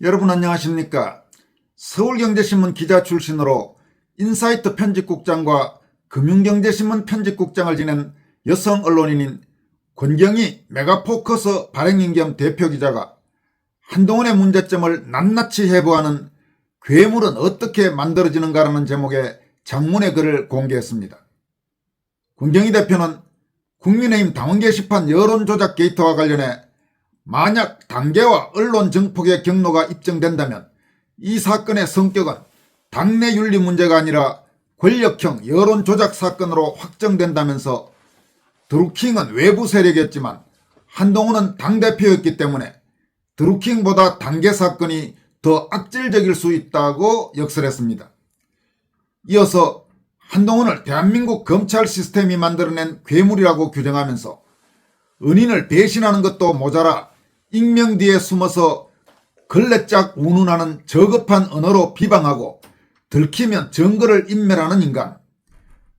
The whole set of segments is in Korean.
여러분 안녕하십니까? 서울경제신문 기자 출신으로 인사이트 편집국장과 금융경제신문 편집국장을 지낸 여성 언론인인 권경희 메가포커스 발행인 겸 대표기자가 한동훈의 문제점을 낱낱이 해부하는 괴물은 어떻게 만들어지는가라는 제목의 장문의 글을 공개했습니다. 권경희 대표는 국민의힘 당원 게시판 여론조작 게이트와 관련해 만약 당계와 언론 정폭의 경로가 입증된다면 이 사건의 성격은 당내 윤리 문제가 아니라 권력형 여론조작 사건으로 확정된다면서 드루킹은 외부 세력이었지만 한동훈은 당대표였기 때문에 드루킹보다 당계 사건이 더 악질적일 수 있다고 역설했습니다. 이어서 한동훈을 대한민국 검찰 시스템이 만들어낸 괴물이라고 규정하면서 은인을 배신하는 것도 모자라 익명 뒤에 숨어서 걸레짝 운운하는 저급한 언어로 비방하고 들키면 증거를 인멸하는 인간.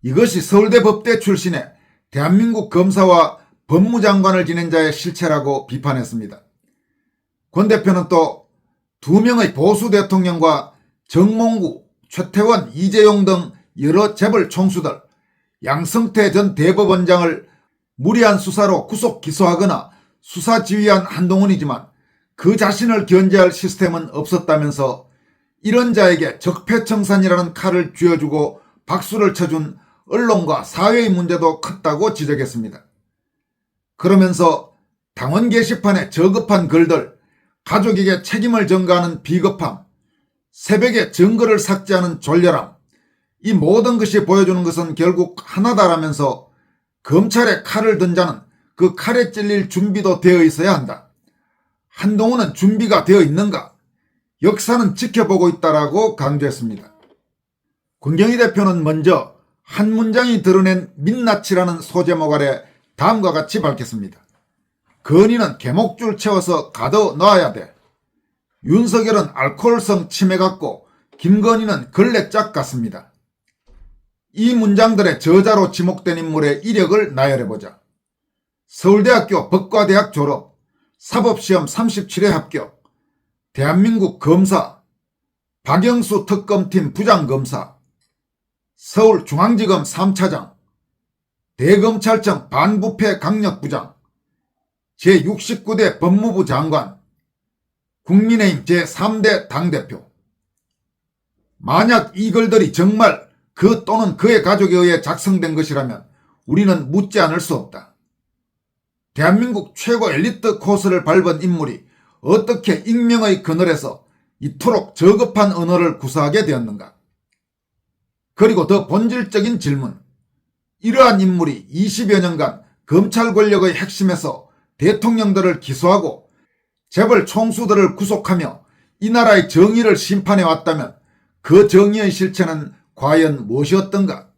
이것이 서울대 법대 출신의 대한민국 검사와 법무장관을 지낸 자의 실체라고 비판했습니다. 권 대표는 또 2명의 보수 대통령과 정몽구, 최태원, 이재용 등 여러 재벌 총수들, 양성태 전 대법원장을 무리한 수사로 구속 기소하거나 수사 지휘한 한동훈이지만 그 자신을 견제할 시스템은 없었다면서 이런 자에게 적폐청산이라는 칼을 쥐어주고 박수를 쳐준 언론과 사회의 문제도 컸다고 지적했습니다. 그러면서 당원 게시판에 저급한 글들, 가족에게 책임을 전가하는 비겁함, 새벽에 증거를 삭제하는 졸렬함, 이 모든 것이 보여주는 것은 결국 하나다라면서 검찰에 칼을 든 자는 그 칼에 찔릴 준비도 되어 있어야 한다. 한동훈은 준비가 되어 있는가? 역사는 지켜보고 있다라고 강조했습니다. 권경희 대표는 먼저 한 문장이 드러낸 민낯이라는 소제목 아래 다음과 같이 밝혔습니다. 건의는 개목줄 채워서 가둬 놔야 돼. 윤석열은 알코올성 치매 같고 김건희는 걸레짝 같습니다. 이 문장들의 저자로 지목된 인물의 이력을 나열해보자. 서울대학교 법과대학 졸업, 사법시험 37회 합격, 대한민국 검사, 박영수 특검팀 부장검사, 서울중앙지검 3차장, 대검찰청 반부패 강력부장, 제69대 법무부 장관, 국민의힘 제3대 당대표. 만약 이 글들이 정말 그 또는 그의 가족에 의해 작성된 것이라면 우리는 묻지 않을 수 없다. 대한민국 최고 엘리트 코스를 밟은 인물이 어떻게 익명의 그늘에서 이토록 저급한 언어를 구사하게 되었는가? 그리고 더 본질적인 질문. 이러한 인물이 20여 년간 검찰 권력의 핵심에서 대통령들을 기소하고 재벌 총수들을 구속하며 이 나라의 정의를 심판해 왔다면 그 정의의 실체는 과연 무엇이었던가?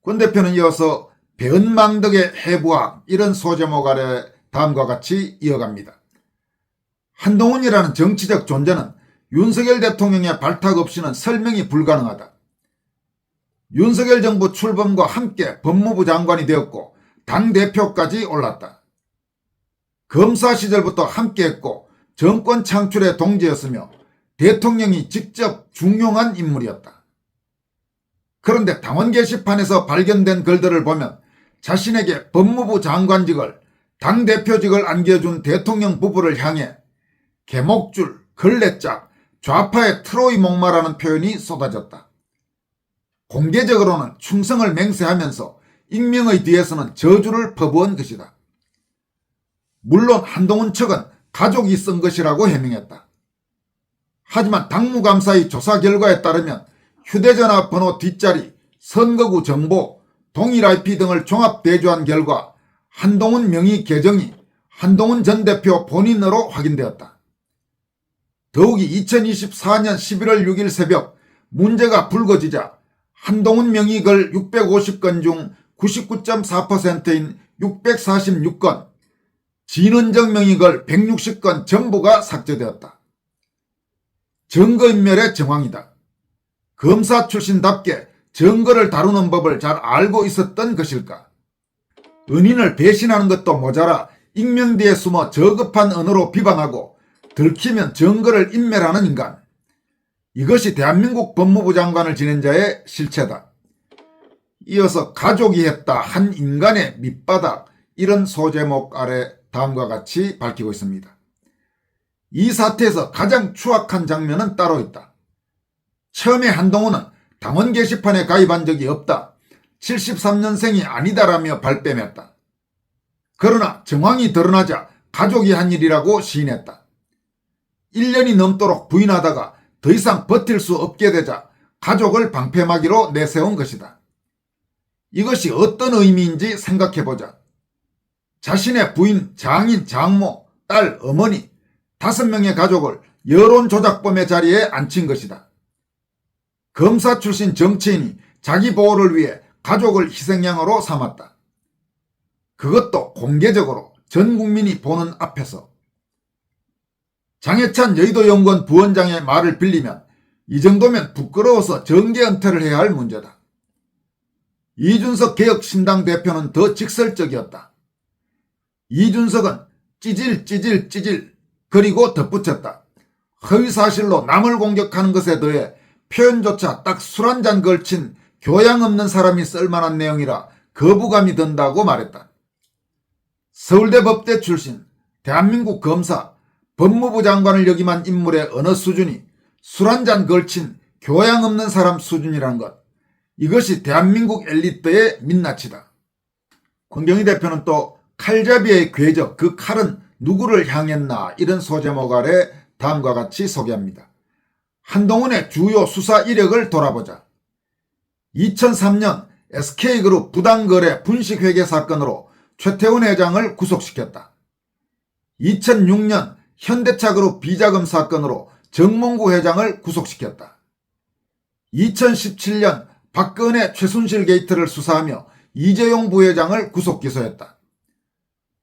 권 대표는 이어서 배은망덕의 해부학 이런 소제목 아래 다음과 같이 이어갑니다. 한동훈이라는 정치적 존재는 윤석열 대통령의 발탁 없이는 설명이 불가능하다. 윤석열 정부 출범과 함께 법무부 장관이 되었고 당대표까지 올랐다. 검사 시절부터 함께했고 정권 창출의 동지였으며 대통령이 직접 중용한 인물이었다. 그런데 당원 게시판에서 발견된 글들을 보면 자신에게 법무부 장관직을 당대표직을 안겨준 대통령 부부를 향해 개목줄, 걸레짝, 좌파의 트로이 목마라는 표현이 쏟아졌다. 공개적으로는 충성을 맹세하면서 익명의 뒤에서는 저주를 퍼부은 것이다. 물론 한동훈 측은 가족이 쓴 것이라고 해명했다. 하지만 당무감사의 조사 결과에 따르면 휴대전화 번호 뒷자리, 선거구 정보, 동일 IP 등을 종합 대조한 결과 한동훈 명의 계정이 한동훈 전 대표 본인으로 확인되었다. 더욱이 2024년 11월 6일 새벽 문제가 불거지자 한동훈 명의 글 650건 중 99.4%인 646건, 진은정 명의 글 160건 전부가 삭제되었다. 증거인멸의 정황이다. 검사 출신답게 증거를 다루는 법을 잘 알고 있었던 것일까? 은인을 배신하는 것도 모자라 익명 뒤에 숨어 저급한 언어로 비방하고 들키면 증거를 인멸하는 인간. 이것이 대한민국 법무부 장관을 지낸 자의 실체다. 이어서 가족이 했다 한 인간의 밑바닥, 이런 소제목 아래 다음과 같이 밝히고 있습니다. 이 사태에서 가장 추악한 장면은 따로 있다. 처음에 한동훈은 당원 게시판에 가입한 적이 없다, 73년생이 아니다라며 발뺌했다. 그러나 정황이 드러나자 가족이 한 일이라고 시인했다. 1년이 넘도록 부인하다가 더 이상 버틸 수 없게 되자 가족을 방패막이로 내세운 것이다. 이것이 어떤 의미인지 생각해보자. 자신의 부인, 장인, 장모, 딸, 어머니 5명의 가족을 여론조작범의 자리에 앉힌 것이다. 검사 출신 정치인이 자기 보호를 위해 가족을 희생양으로 삼았다. 그것도 공개적으로 전 국민이 보는 앞에서. 장해찬 여의도연구원 부원장의 말을 빌리면 이 정도면 부끄러워서 정계 은퇴를 해야 할 문제다. 이준석 개혁신당 대표는 더 직설적이었다. 이준석은 찌질 그리고 덧붙였다. 허위사실로 남을 공격하는 것에 더해 표현조차 딱 술 한잔 걸친 교양 없는 사람이 쓸만한 내용이라 거부감이 든다고 말했다. 서울대 법대 출신, 대한민국 검사, 법무부 장관을 역임한 인물의 언어 수준이 술 한잔 걸친 교양 없는 사람 수준이란 것, 이것이 대한민국 엘리트의 민낯이다. 권경희 대표는 또 칼잡이의 궤적, 그 칼은 누구를 향했나, 이런 소제목 아래 다음과 같이 소개합니다. 한동훈의 주요 수사 이력을 돌아보자. 2003년 SK그룹 부당거래 분식회계 사건으로 최태원 회장을 구속시켰다. 2006년 현대차그룹 비자금 사건으로 정몽구 회장을 구속시켰다. 2017년 박근혜 최순실 게이트를 수사하며 이재용 부회장을 구속 기소했다.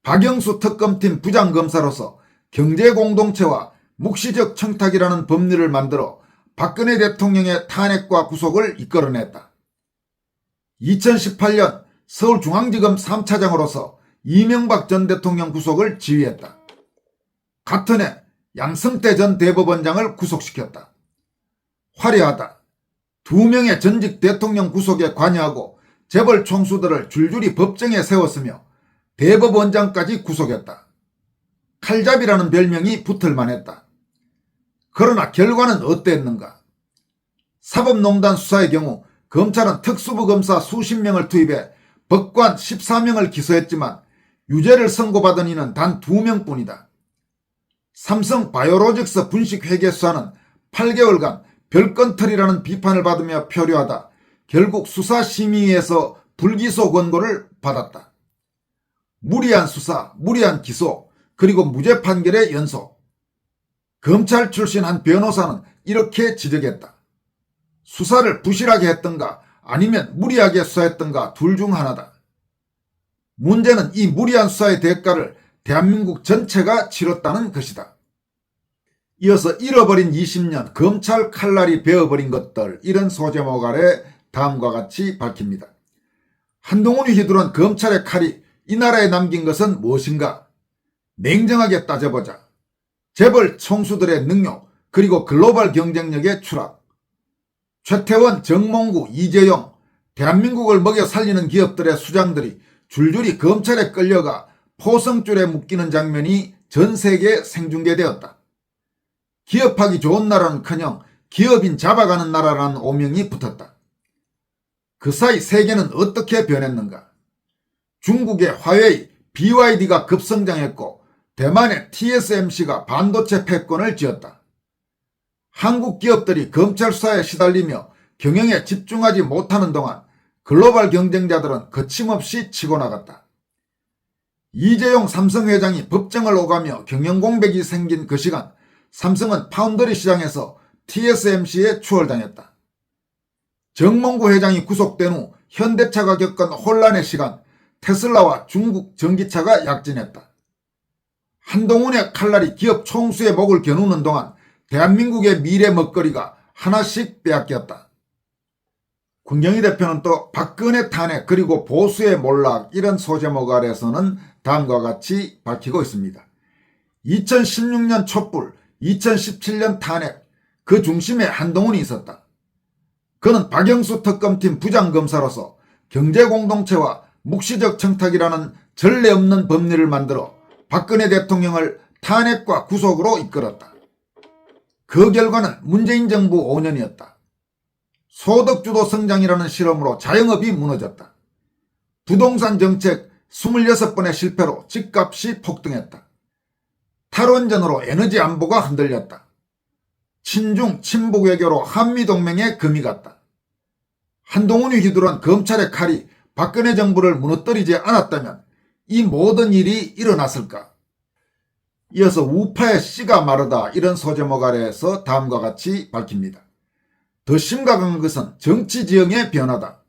박영수 특검팀 부장검사로서 경제공동체와 묵시적 청탁이라는 법률을 만들어 박근혜 대통령의 탄핵과 구속을 이끌어냈다. 2018년 서울중앙지검 3차장으로서 이명박 전 대통령 구속을 지휘했다. 같은 해 양승태 전 대법원장을 구속시켰다. 화려하다. 2명의 전직 대통령 구속에 관여하고 재벌 총수들을 줄줄이 법정에 세웠으며 대법원장까지 구속했다. 칼잡이라는 별명이 붙을만 했다. 그러나 결과는 어땠는가? 사법농단 수사의 경우 검찰은 특수부 검사 수십 명을 투입해 법관 14명을 기소했지만 유죄를 선고받은 이는 단 2명뿐이다. 삼성 바이오로직스 분식회계 수사는 8개월간 별건털이라는 비판을 받으며 표류하다 결국 수사심의위에서 불기소 권고를 받았다. 무리한 수사, 무리한 기소, 그리고 무죄 판결의 연속. 검찰 출신 한 변호사는 이렇게 지적했다. 수사를 부실하게 했던가 아니면 무리하게 수사했던가 둘 중 하나다. 문제는 이 무리한 수사의 대가를 대한민국 전체가 치렀다는 것이다. 이어서 잃어버린 20년, 검찰 칼날이 베어버린 것들, 이런 소제목 아래 다음과 같이 밝힙니다. 한동훈이 휘두른 검찰의 칼이 이 나라에 남긴 것은 무엇인가? 냉정하게 따져보자. 재벌 총수들의 능력, 그리고 글로벌 경쟁력의 추락. 최태원, 정몽구, 이재용, 대한민국을 먹여 살리는 기업들의 수장들이 줄줄이 검찰에 끌려가 포성줄에 묶이는 장면이 전 세계에 생중계되었다. 기업하기 좋은 나라는커녕 기업인 잡아가는 나라라는 오명이 붙었다. 그 사이 세계는 어떻게 변했는가? 중국의 화웨이, BYD가 급성장했고 대만의 TSMC가 반도체 패권을 쥐었다. 한국 기업들이 검찰 수사에 시달리며 경영에 집중하지 못하는 동안 글로벌 경쟁자들은 거침없이 치고 나갔다. 이재용 삼성 회장이 법정을 오가며 경영 공백이 생긴 그 시간 삼성은 파운드리 시장에서 TSMC에 추월당했다. 정몽구 회장이 구속된 후 현대차가 겪은 혼란의 시간 테슬라와 중국 전기차가 약진했다. 한동훈의 칼날이 기업 총수의 목을 겨누는 동안 대한민국의 미래 먹거리가 하나씩 빼앗겼다. 권경희 대표는 또 박근혜 탄핵 그리고 보수의 몰락, 이런 소제목 아래서는 다음과 같이 밝히고 있습니다. 2016년 촛불 2017년 탄핵, 그 중심에 한동훈이 있었다. 그는 박영수 특검팀 부장검사로서 경제공동체와 묵시적 청탁이라는 전례 없는 법리를 만들어 박근혜 대통령을 탄핵과 구속으로 이끌었다. 그 결과는 문재인 정부 5년이었다. 소득주도 성장이라는 실험으로 자영업이 무너졌다. 부동산 정책 26번의 실패로 집값이 폭등했다. 탈원전으로 에너지 안보가 흔들렸다. 친중 친북 외교로 한미동맹에 금이 갔다. 한동훈이 휘두른 검찰의 칼이 박근혜 정부를 무너뜨리지 않았다면 이 모든 일이 일어났을까? 이어서 우파의 씨가 마르다 이런 소제목 아래에서 다음과 같이 밝힙니다. 더 심각한 것은 정치 지형의 변화다.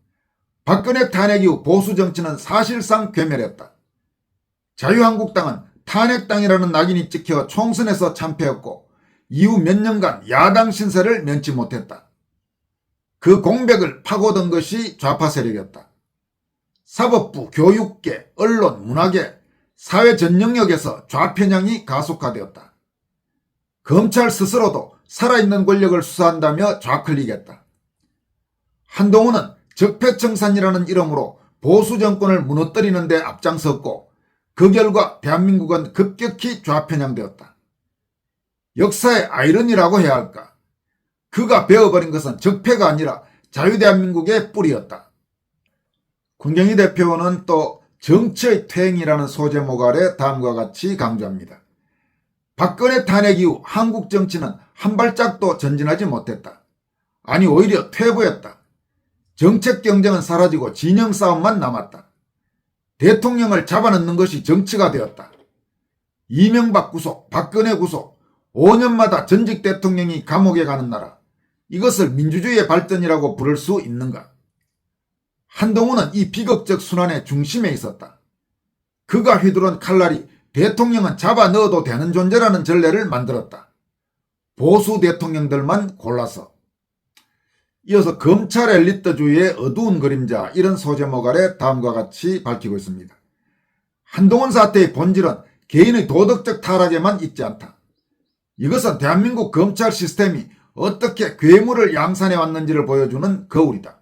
박근혜 탄핵 이후 보수 정치는 사실상 괴멸했다. 자유한국당은 탄핵당이라는 낙인이 찍혀 총선에서 참패했고 이후 몇 년간 야당 신세를 면치 못했다. 그 공백을 파고든 것이 좌파 세력이었다. 사법부, 교육계, 언론, 문화계, 사회 전 영역에서 좌편향이 가속화되었다. 검찰 스스로도 살아있는 권력을 수사한다며 좌클릭했다. 한동훈은 적폐청산이라는 이름으로 보수 정권을 무너뜨리는 데 앞장섰고 그 결과 대한민국은 급격히 좌편향되었다. 역사의 아이러니라고 해야 할까? 그가 베어버린 것은 적폐가 아니라 자유대한민국의 뿌리였다. 군경희 대표는 또 정치의 퇴행이라는 소제목 아래 다음과 같이 강조합니다. 박근혜 탄핵 이후 한국 정치는 한 발짝도 전진하지 못했다. 아니 오히려 퇴보했다. 정책 경쟁은 사라지고 진영 싸움만 남았다. 대통령을 잡아넣는 것이 정치가 되었다. 이명박 구속, 박근혜 구속, 5년마다 전직 대통령이 감옥에 가는 나라. 이것을 민주주의의 발전이라고 부를 수 있는가? 한동훈은 이 비극적 순환의 중심에 있었다. 그가 휘두른 칼날이 대통령은 잡아 넣어도 되는 존재라는 전례를 만들었다. 보수 대통령들만 골라서. 이어서 검찰 엘리트주의의 어두운 그림자 이런 소제목 아래 다음과 같이 밝히고 있습니다. 한동훈 사태의 본질은 개인의 도덕적 타락에만 있지 않다. 이것은 대한민국 검찰 시스템이 어떻게 괴물을 양산해 왔는지를 보여주는 거울이다.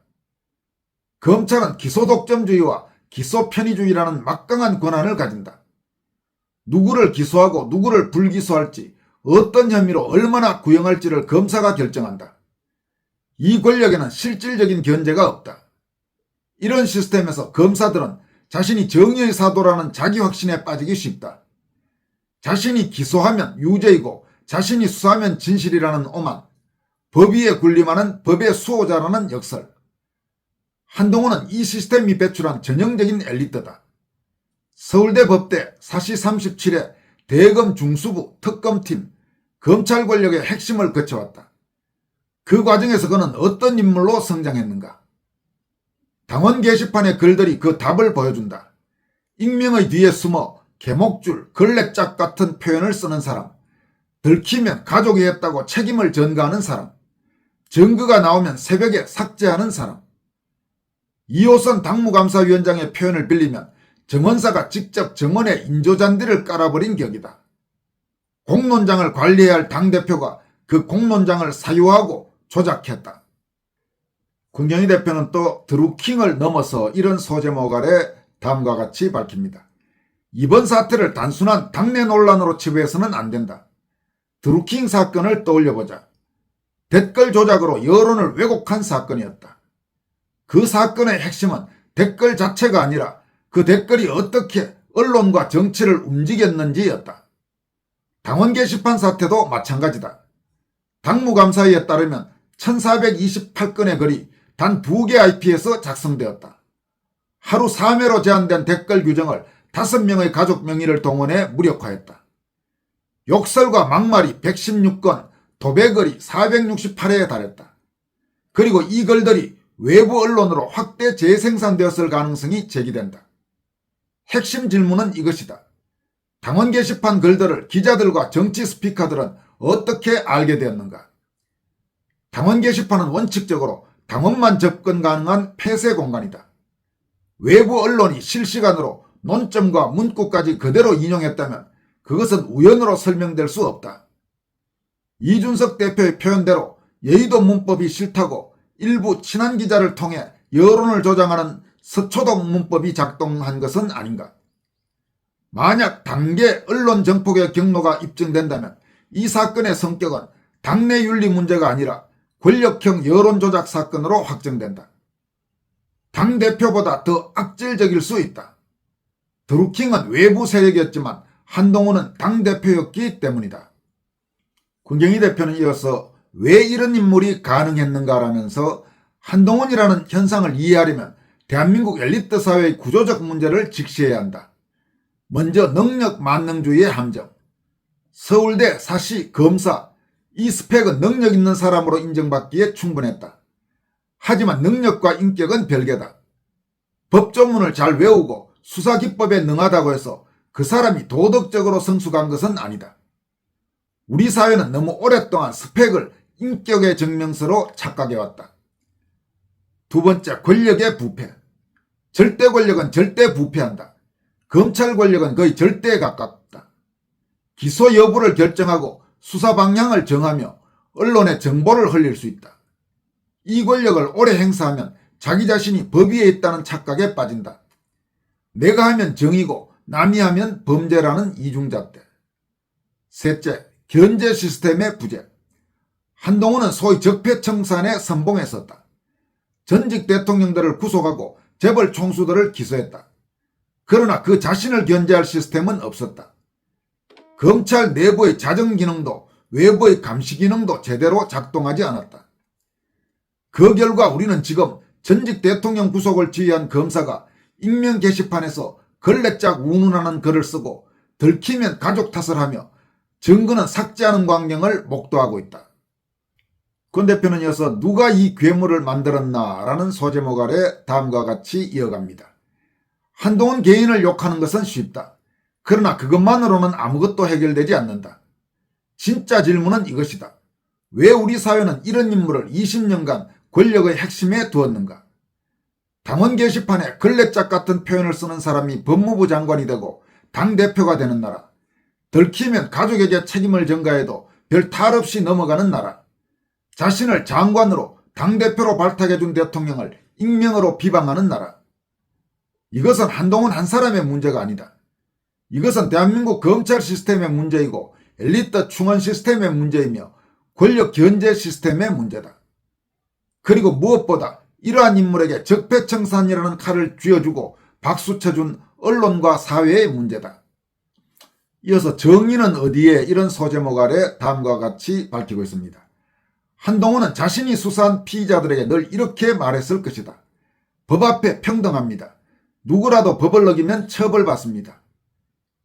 검찰은 기소독점주의와 기소편의주의라는 막강한 권한을 가진다. 누구를 기소하고 누구를 불기소할지, 어떤 혐의로 얼마나 구형할지를 검사가 결정한다. 이 권력에는 실질적인 견제가 없다. 이런 시스템에서 검사들은 자신이 정의의 사도라는 자기 확신에 빠지기 쉽다. 자신이 기소하면 유죄이고 자신이 수사하면 진실이라는 오만, 법 위에 군림하는 법의 수호자라는 역설. 한동훈은 이 시스템이 배출한 전형적인 엘리트다. 서울대 법대 사시 37회 대검 중수부 특검팀 검찰 권력의 핵심을 거쳐왔다. 그 과정에서 그는 어떤 인물로 성장했는가? 당원 게시판의 글들이 그 답을 보여준다. 익명의 뒤에 숨어 개목줄, 걸레짝 같은 표현을 쓰는 사람, 들키면 가족이 했다고 책임을 전가하는 사람, 증거가 나오면 새벽에 삭제하는 사람. 이호선 당무감사위원장의 표현을 빌리면 정원사가 직접 정원에 인조잔디를 깔아버린 격이다. 공론장을 관리해야 할 당대표가 그 공론장을 사유하고 조작했다. 군경희 대표는 또 드루킹을 넘어서 이런 소제목 아래 다음과 같이 밝힙니다. 이번 사태를 단순한 당내 논란으로 치부해서는 안 된다. 드루킹 사건을 떠올려보자. 댓글 조작으로 여론을 왜곡한 사건이었다. 그 사건의 핵심은 댓글 자체가 아니라 그 댓글이 어떻게 언론과 정치를 움직였는지였다. 당원 게시판 사태도 마찬가지다. 당무감사위에 따르면 1428건의 글이 단 2개 IP에서 작성되었다. 하루 3회로 제한된 댓글 규정을 5명의 가족 명의를 동원해 무력화했다. 욕설과 막말이 116건, 도배글이 468회에 달했다. 그리고 이 글들이 외부 언론으로 확대 재생산되었을 가능성이 제기된다. 핵심 질문은 이것이다. 당원 게시판 글들을 기자들과 정치 스피커들은 어떻게 알게 되었는가? 당원 게시판은 원칙적으로 당원만 접근 가능한 폐쇄 공간이다. 외부 언론이 실시간으로 논점과 문구까지 그대로 인용했다면 그것은 우연으로 설명될 수 없다. 이준석 대표의 표현대로 여의도 문법이 싫다고 일부 친한 기자를 통해 여론을 조장하는 서초동 문법이 작동한 것은 아닌가. 만약 당계 언론 정폭의 경로가 입증된다면 이 사건의 성격은 당내 윤리 문제가 아니라 권력형 여론 조작 사건으로 확정된다. 당대표보다 더 악질적일 수 있다. 드루킹은 외부 세력이었지만 한동훈은 당대표였기 때문이다. 군경희 대표는 이어서 왜 이런 인물이 가능했는가라면서 한동훈이라는 현상을 이해하려면 대한민국 엘리트 사회의 구조적 문제를 직시해야 한다. 먼저 능력 만능주의의 함정. 서울대, 사시, 검사 이 스펙은 능력 있는 사람으로 인정받기에 충분했다. 하지만 능력과 인격은 별개다. 법조문을 잘 외우고 수사기법에 능하다고 해서 그 사람이 도덕적으로 성숙한 것은 아니다. 우리 사회는 너무 오랫동안 스펙을 인격의 증명서로 착각해왔다. 두 번째, 권력의 부패. 절대 권력은 절대 부패한다. 검찰 권력은 거의 절대에 가깝다. 기소 여부를 결정하고 수사 방향을 정하며 언론에 정보를 흘릴 수 있다. 이 권력을 오래 행사하면 자기 자신이 법 위에 있다는 착각에 빠진다. 내가 하면 정의고 남이 하면 범죄라는 이중잣대. 셋째, 견제 시스템의 부재. 한동훈은 소위 적폐청산에 선봉했었다. 전직 대통령들을 구속하고 재벌 총수들을 기소했다. 그러나 그 자신을 견제할 시스템은 없었다. 검찰 내부의 자정 기능도 외부의 감시 기능도 제대로 작동하지 않았다. 그 결과 우리는 지금 전직 대통령 구속을 지휘한 검사가 익명 게시판에서 걸레짝 운운하는 글을 쓰고 들키면 가족 탓을 하며 증거는 삭제하는 광경을 목도하고 있다. 권 대표는 이어서 누가 이 괴물을 만들었나 라는 소제목 아래 다음과 같이 이어갑니다. 한동훈 개인을 욕하는 것은 쉽다. 그러나 그것만으로는 아무것도 해결되지 않는다. 진짜 질문은 이것이다. 왜 우리 사회는 이런 인물을 20년간 권력의 핵심에 두었는가? 당원 게시판에 걸레짝 같은 표현을 쓰는 사람이 법무부 장관이 되고 당대표가 되는 나라. 들키면 가족에게 책임을 전가해도 별 탈 없이 넘어가는 나라. 자신을 장관으로 당대표로 발탁해준 대통령을 익명으로 비방하는 나라. 이것은 한동훈 한 사람의 문제가 아니다. 이것은 대한민국 검찰 시스템의 문제이고 엘리트 충원 시스템의 문제이며 권력 견제 시스템의 문제다. 그리고 무엇보다 이러한 인물에게 적폐청산이라는 칼을 쥐어주고 박수 쳐준 언론과 사회의 문제다. 이어서 정의는 어디에 이런 소제목 아래 다음과 같이 밝히고 있습니다. 한동훈은 자신이 수사한 피의자들에게 늘 이렇게 말했을 것이다. 법 앞에 평등합니다. 누구라도 법을 어기면 처벌받습니다.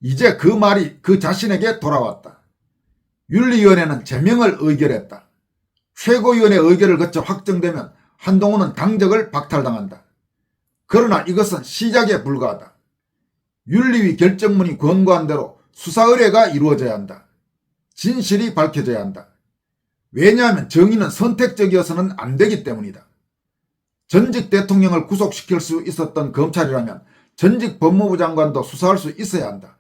이제 그 말이 그 자신에게 돌아왔다. 윤리위원회는 제명을 의결했다. 최고위원회 의결을 거쳐 확정되면 한동훈은 당적을 박탈당한다. 그러나 이것은 시작에 불과하다. 윤리위 결정문이 권고한 대로 수사 의뢰가 이루어져야 한다. 진실이 밝혀져야 한다. 왜냐하면 정의는 선택적이어서는 안 되기 때문이다. 전직 대통령을 구속시킬 수 있었던 검찰이라면 전직 법무부 장관도 수사할 수 있어야 한다.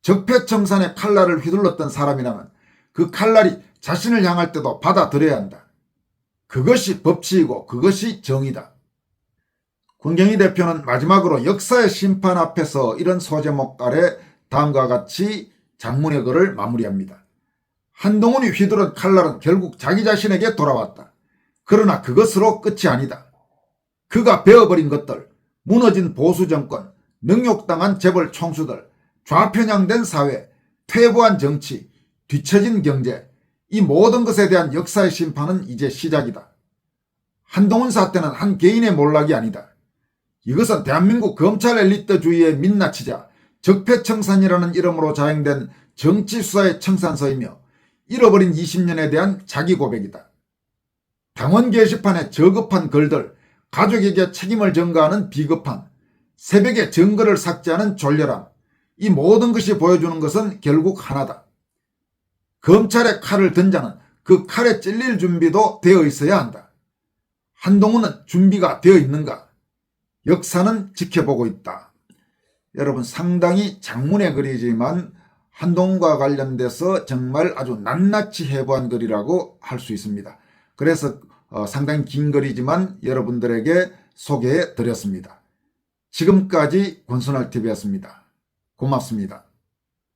적폐청산의 칼날을 휘둘렀던 사람이라면 그 칼날이 자신을 향할 때도 받아들여야 한다. 그것이 법치이고 그것이 정의다. 군경희 대표는 마지막으로 역사의 심판 앞에서 이런 소제목 아래 다음과 같이 장문의 글을 마무리합니다. 한동훈이 휘두른 칼날은 결국 자기 자신에게 돌아왔다. 그러나 그것으로 끝이 아니다. 그가 베어버린 것들, 무너진 보수정권, 능욕당한 재벌 총수들, 좌편향된 사회, 퇴보한 정치, 뒤처진 경제, 이 모든 것에 대한 역사의 심판은 이제 시작이다. 한동훈 사태는 한 개인의 몰락이 아니다. 이것은 대한민국 검찰 엘리트주의에 민낯이자 적폐청산이라는 이름으로 자행된 정치수사의 청산서이며 잃어버린 20년에 대한 자기 고백이다. 당원 게시판에 저급한 글들, 가족에게 책임을 전가하는 비겁함, 새벽에 증거를 삭제하는 졸렬함, 이 모든 것이 보여주는 것은 결국 하나다. 검찰의 칼을 든 자는 그 칼에 찔릴 준비도 되어 있어야 한다. 한동훈은 준비가 되어 있는가? 역사는 지켜보고 있다. 여러분, 상당히 장문의 글이지만 한동훈과 관련돼서 정말 아주 낱낱이 해부한 글이라고 할 수 있습니다. 그래서 상당히 긴 글이지만 여러분들에게 소개해 드렸습니다. 지금까지 권순할TV였습니다. 고맙습니다.